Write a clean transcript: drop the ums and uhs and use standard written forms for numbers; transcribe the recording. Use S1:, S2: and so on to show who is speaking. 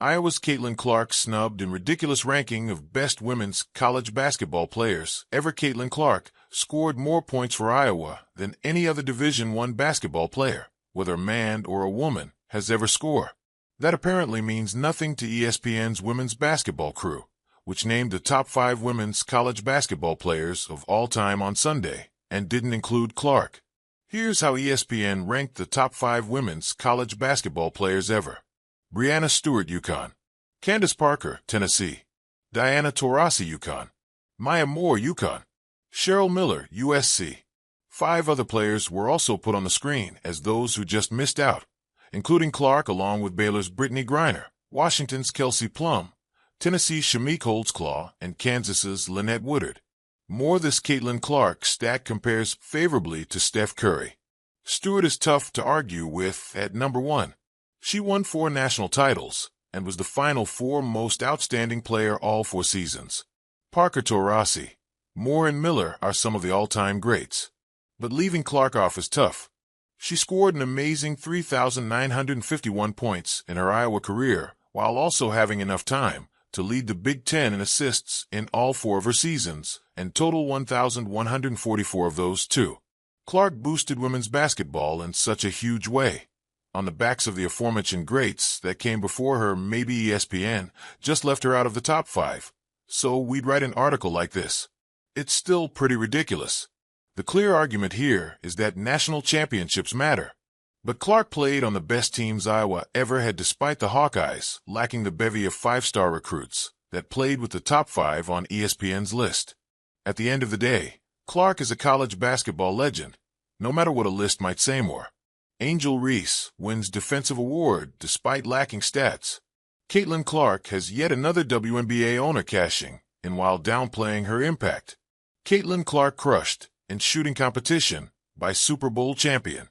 S1: Iowa's Caitlin Clark snubbed in ridiculous ranking of best women's college basketball players ever. Caitlin Clark scored more points for Iowa than any other Division I basketball player, whether a man or a woman, has ever scored. That apparently means nothing to ESPN's women's basketball crew, which named the top 5 women's college basketball players of all time on Sunday, and didn't include Clark. Here's how ESPN ranked the top 5 women's college basketball players ever. Breanna Stewart, UConn. Candace Parker, Tennessee. Diana Taurasi, UConn. Maya Moore, UConn. Cheryl Miller, USC. 5 other players were also put on the screen as those who just missed out, including Clark along with Baylor's Brittany Griner, Washington's Kelsey Plum, Tennessee's Shamik Holdsclaw, and Kansas's Lynette Woodard. More, this Caitlin Clark stack compares favorably to Steph Curry. Stewart is tough to argue with at number 1. She won 4 national titles and was the Final Four most outstanding player all 4 seasons. Parker, Taurasi, Moore, and Miller are some of the all-time greats. But leaving Clark off is tough. She scored an amazing 3,951 points in her Iowa career while also having enough time to lead the Big Ten in assists in all 4 of her seasons, and total 1,144 of those too. Clark boosted women's basketball in such a huge way. On the backs of the aforementioned greats that came before her, maybe ESPN just left her out of the top 5. So we'd write an article like this. It's still pretty ridiculous. The clear argument here is that national championships matter. But Clark played on the best teams Iowa ever had, despite the Hawkeyes lacking the bevy of 5-star recruits that played with the top 5 on ESPN's list. At the end of the day, Clark is a college basketball legend, no matter what a list might say more. Angel Reese wins Defensive Award despite lacking stats. Caitlin Clark has yet another WNBA owner cashing in while downplaying her impact. Caitlin Clark crushed in shooting competition by Super Bowl champion